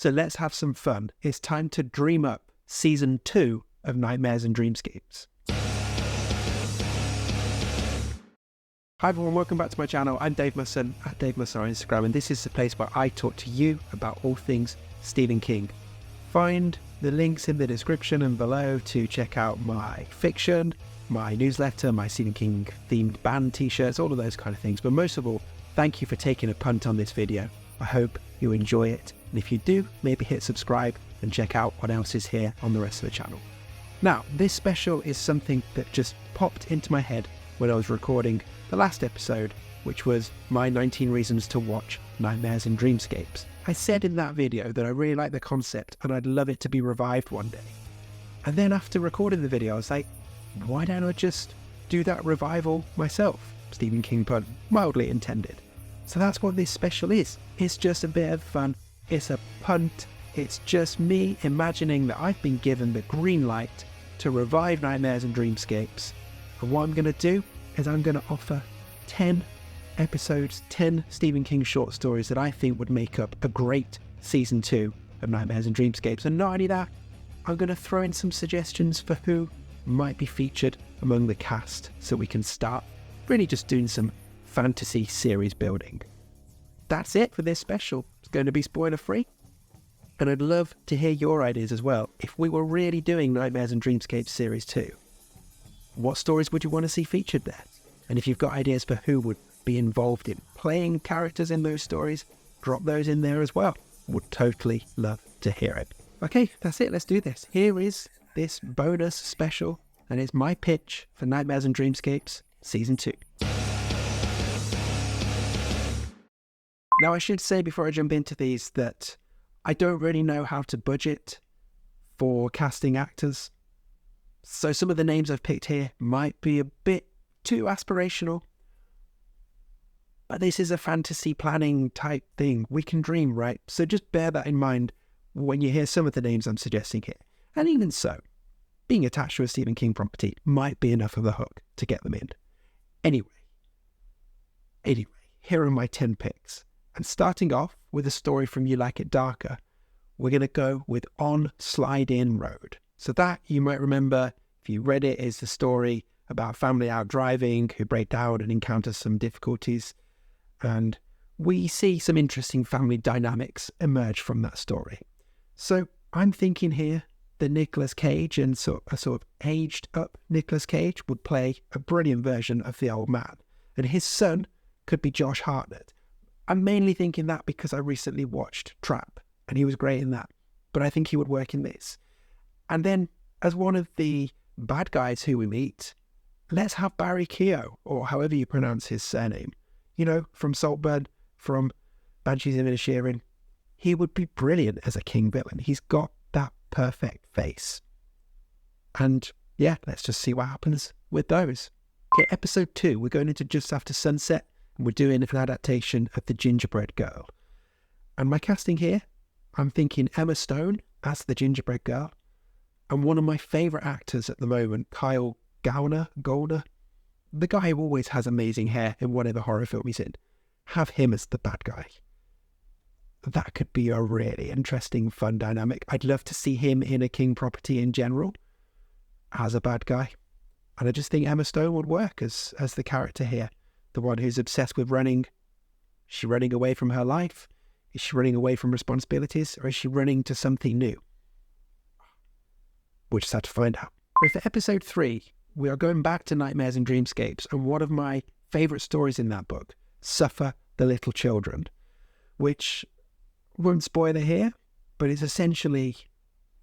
So let's have some fun. It's time to dream up Season 2 of Nightmares and Dreamscapes. Hi everyone, welcome back to my channel. I'm Dave Musson, at Dave Musson on Instagram, and this is the place where I talk to you about all things Stephen King. Find the links in the description and below to check out my fiction, my newsletter, my Stephen King themed band t-shirts, all of those kind of things. But most of all, thank you for taking a punt on this video. I hope you enjoy it. And if you do, maybe hit subscribe and check out what else is here on the rest of the channel. Now, this special is something that just popped into my head when I was recording the last episode, which was my 19 reasons to watch Nightmares and Dreamscapes. I said in that video that I really like the concept and I'd love it to be revived one day. And then after recording the video, I was like, why don't I just do that revival myself? Stephen King pun, mildly intended. So that's what this special is. It's just a bit of fun. It's a punt. It's just me imagining that I've been given the green light to revive Nightmares and Dreamscapes. And what I'm going to do is I'm going to offer 10 episodes, 10 Stephen King short stories that I think would make up a great Season 2 of Nightmares and Dreamscapes. And not only that, I'm going to throw in some suggestions for who might be featured among the cast so we can start really just doing some fantasy series building. That's it for this special. It's going to be spoiler free. And I'd love to hear your ideas as well. If we were really doing Nightmares and Dreamscapes Series 2, what stories would you want to see featured there? And if you've got ideas for who would be involved in playing characters in those stories, drop those in there as well. Would totally love to hear it. Okay, that's it. Let's do this. Here is this bonus special, and it's my pitch for Nightmares and Dreamscapes Season 2. Now, I should say before I jump into these that I don't really know how to budget for casting actors. So some of the names I've picked here might be a bit too aspirational. But this is a fantasy planning type thing. We can dream, right? So just bear that in mind when you hear some of the names I'm suggesting here. And even so, being attached to a Stephen King property might be enough of a hook to get them in. Anyway, here are my 10 picks. And starting off with a story from You Like It Darker, we're going to go with On Slide In Road. So that, you might remember, if you read it, is the story about a family out driving who break down and encounter some difficulties. And we see some interesting family dynamics emerge from that story. So I'm thinking here that Nicolas Cage, and a sort of aged up Nicolas Cage, would play a brilliant version of the old man. And his son could be Josh Hartnett. I'm mainly thinking that because I recently watched Trap, and he was great in that. But I think he would work in this. And then, as one of the bad guys who we meet, let's have Barry Keogh, or however you pronounce his surname. You know, from Saltburn, from Banshees of Inisherin. He would be brilliant as a King villain. He's got that perfect face. And yeah, let's just see what happens with those. Okay, episode 2, we're going into Just After Sunset. We're doing an adaptation of The Gingerbread Girl. And my casting here, I'm thinking Emma Stone as the Gingerbread Girl. And one of my favourite actors at the moment, Kyle Gallner, the guy who always has amazing hair in whatever horror film he's in. Have him as the bad guy. That could be a really interesting, fun dynamic. I'd love to see him in a King property in general as a bad guy. And I just think Emma Stone would work as the character here. The one who's obsessed with running. Is she running away from her life? Is she running away from responsibilities? Or is she running to something new? We'll just have to find out. But for episode 3, we are going back to Nightmares and Dreamscapes, and one of my favourite stories in that book, Suffer the Little Children, which won't spoil it here, but it's essentially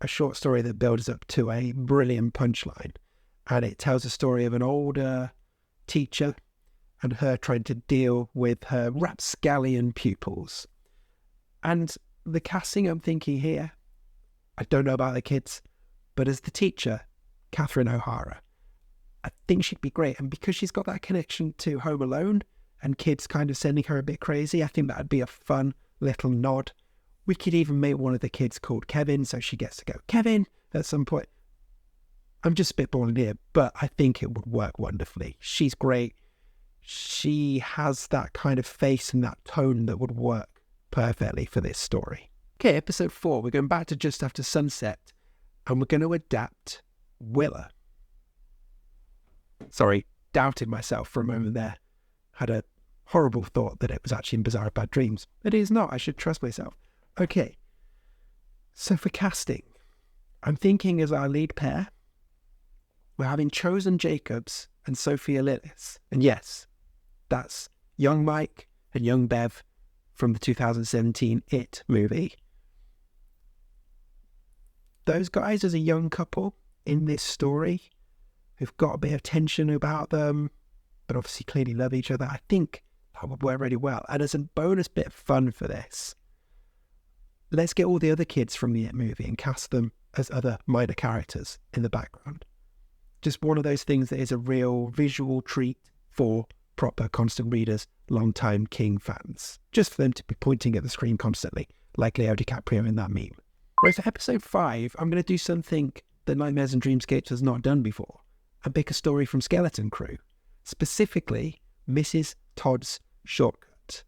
a short story that builds up to a brilliant punchline. And it tells a story of an older teacher and her trying to deal with her rapscallion pupils. And the casting I'm thinking here, I don't know about the kids, but as the teacher, Catherine O'Hara, I think she'd be great. And because she's got that connection to Home Alone and kids kind of sending her a bit crazy, I think that'd be a fun little nod. We could even make one of the kids called Kevin, so she gets to go, Kevin, at some point. I'm just spitballing here, but I think it would work wonderfully. She's great. She has that kind of face and that tone that would work perfectly for this story. Okay, episode 4, we're going back to just after sunset, and we're going to adapt Willa. Sorry, doubted myself for a moment there. Had a horrible thought that it was actually in Bizarre Bad Dreams. It is not, I should trust myself. Okay, so for casting, I'm thinking as our lead pair, we're having Chosen Jacobs and Sophia Lillis. And yes, that's young Mike and young Bev from the 2017 It movie. Those guys as a young couple in this story who've got a bit of tension about them, but obviously clearly love each other, I think that would work really well. And as a bonus bit of fun for this, let's get all the other kids from the It movie and cast them as other minor characters in the background. Just one of those things that is a real visual treat for proper constant readers, long-time King fans. Just for them to be pointing at the screen constantly, like Leo DiCaprio in that meme. Whereas for episode 5, I'm going to do something that Nightmares and Dreamscapes has not done before, and pick a story from Skeleton Crew, specifically Mrs. Todd's Shortcut.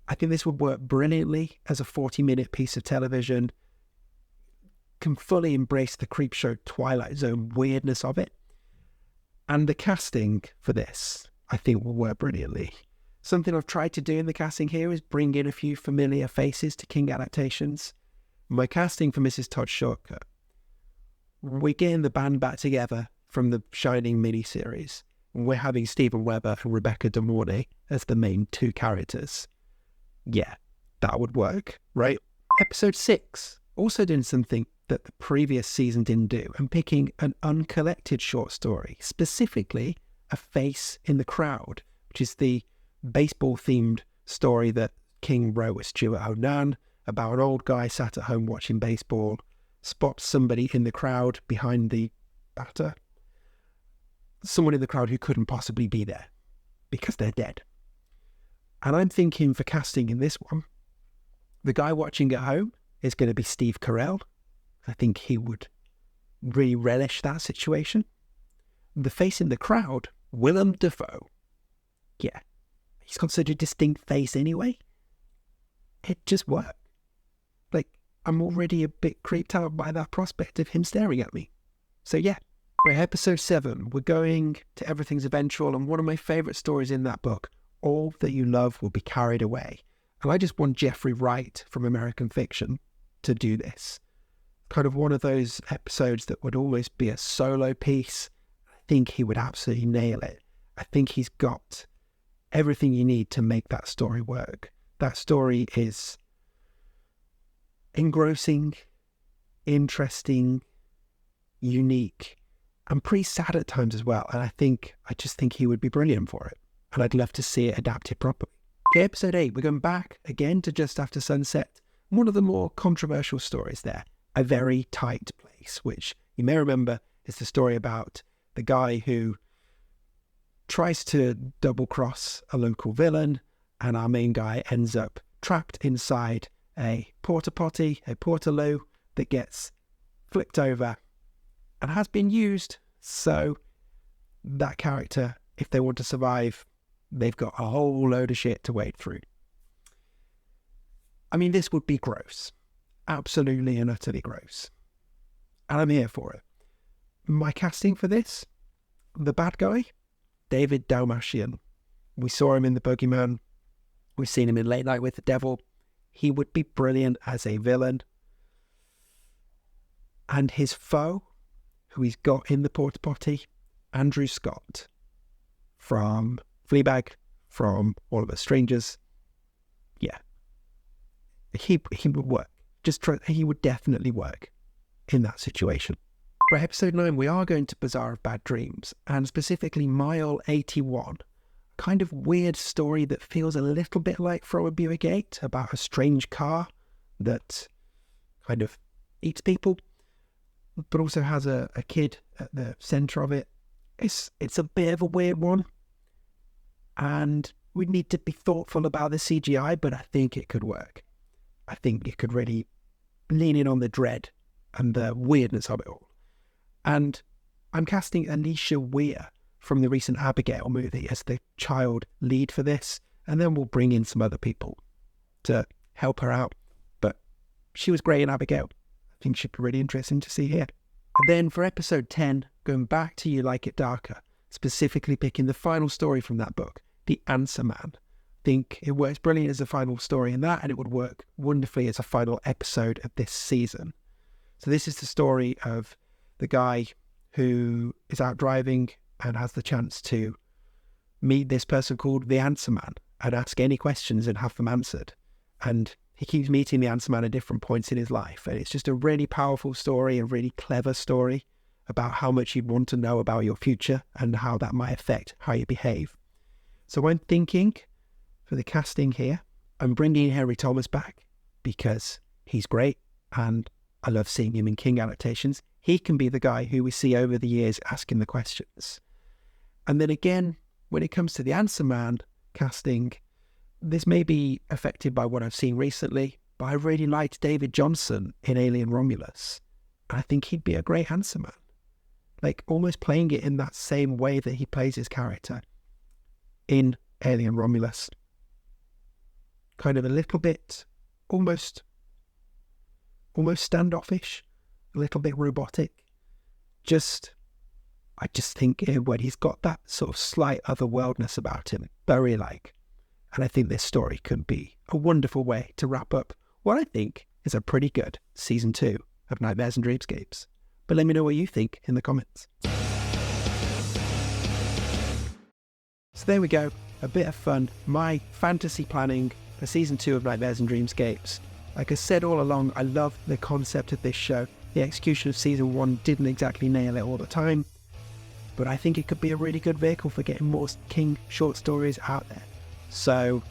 I think this would work brilliantly as a 40-minute piece of television, can fully embrace the Creepshow Twilight Zone weirdness of it. And the casting for this, I think, will work brilliantly. Something I've tried to do in the casting here is bring in a few familiar faces to King adaptations. My casting for Mrs. Todd's Shortcut, we're getting the band back together from the Shining miniseries. We're having Stephen Webber and Rebecca De Mornay as the main 2 characters. Yeah, that would work, right? Episode 6, also doing something that the previous season didn't do, and picking an uncollected short story, specifically A Face in the Crowd, which is the baseball-themed story that King wrote with Stuart O'Nan about an old guy sat at home watching baseball, spots somebody in the crowd behind the batter, someone in the crowd who couldn't possibly be there because they're dead. And I'm thinking for casting in this one, the guy watching at home is going to be Steve Carell. I think he would really relish that situation. The face in the crowd, Willem Dafoe. Yeah, he's got such a distinct face anyway. It just worked. Like, I'm already a bit creeped out by that prospect of him staring at me. So yeah, we're episode 7. We're going to Everything's Eventual, and one of my favourite stories in that book, All That You Love Will Be Carried Away. And I just want Jeffrey Wright from American Fiction to do this. Kind of one of those episodes that would always be a solo piece. I think he would absolutely nail it. I think he's got everything you need to make that story work. That story is engrossing, interesting, unique, and pretty sad at times as well. And I just think he would be brilliant for it. And I'd love to see it adapted properly. Okay, episode 8, we're going back again to Just After Sunset. One of the more controversial stories there. A Very Tight Place, which you may remember is the story about the guy who tries to double-cross a local villain, and our main guy ends up trapped inside a porta potty, a portaloo that gets flipped over and has been used. So that character, if they want to survive, they've got a whole load of shit to wade through. I mean, this would be gross. Absolutely and utterly gross. And I'm here for it. My casting for this, the bad guy, David Dalmatian. We saw him in The Boogeyman. We've seen him in Late Night with the Devil. He would be brilliant as a villain. And his foe, who he's got in the porta potty, Andrew Scott, from Fleabag, from All of Us Strangers. Yeah. He would work. He would definitely work in that situation. For episode 9, we are going to Bizarre of Bad Dreams, and specifically Mile 81. Kind of weird story that feels a little bit like Throw a Buick 8, about a strange car that kind of eats people, but also has a kid at the centre of it. It's a bit of a weird one, and we need to be thoughtful about the CGI, but I think it could work. I think it could really lean in on the dread and the weirdness of it all. And I'm casting Alicia Weir from the recent Abigail movie as the child lead for this, and then we'll bring in some other people to help her out. But she was great in Abigail. I think she'd be really interesting to see here. And then for episode 10, going back to You Like It Darker, specifically picking the final story from that book, The Answer Man. I think it works brilliant as a final story in that, and it would work wonderfully as a final episode of this season. So this is the story of the guy who is out driving and has the chance to meet this person called the Answer Man and ask any questions and have them answered. And he keeps meeting the Answer Man at different points in his life. And it's just a really powerful story, a really clever story about how much you'd want to know about your future and how that might affect how you behave. So I'm thinking for the casting here, I'm bringing Henry Thomas back because he's great and I love seeing him in King adaptations. He can be the guy who we see over the years asking the questions. And then again, when it comes to the Answer Man casting, this may be affected by what I've seen recently, but I really liked David Johnson in Alien Romulus. I think he'd be a great Answer Man. Like almost playing it in that same way that he plays his character in Alien Romulus. Kind of a little bit, almost standoffish, a little bit robotic. I just think when he's got that sort of slight otherworldness about him, very like. And I think this story could be a wonderful way to wrap up what I think is a pretty good season 2 of Nightmares and Dreamscapes. But let me know what you think in the comments. So there we go, a bit of fun. My fantasy planning for season 2 of Nightmares and Dreamscapes. Like I said all along, I love the concept of this show. The execution of season 1 didn't exactly nail it all the time, but I think it could be a really good vehicle for getting more King short stories out there. So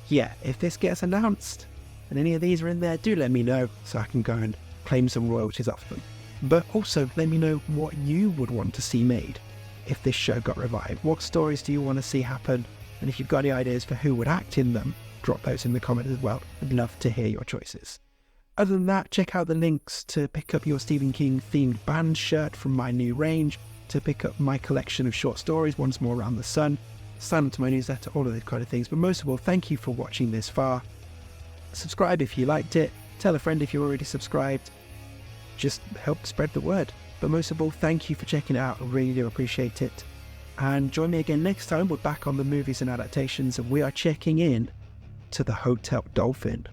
yeah, if this gets announced and any of these are in there, do let me know so I can go and claim some royalties off them. But also let me know what you would want to see made if this show got revived. What stories do you want to see happen? And if you've got any ideas for who would act in them, drop those in the comments as well. I'd love to hear your choices. Other than that, check out the links to pick up your Stephen King themed band shirt from my new range, to pick up my collection of short stories, Once More Around the Sun, sign up to my newsletter, all of those kind of things. But most of all, thank you for watching this far. Subscribe if you liked it. Tell a friend if you're already subscribed. Just help spread the word. But most of all, thank you for checking it out. I really do appreciate it. And join me again next time. We're back on the movies and adaptations, and we are checking in to the Hotel Dolphin.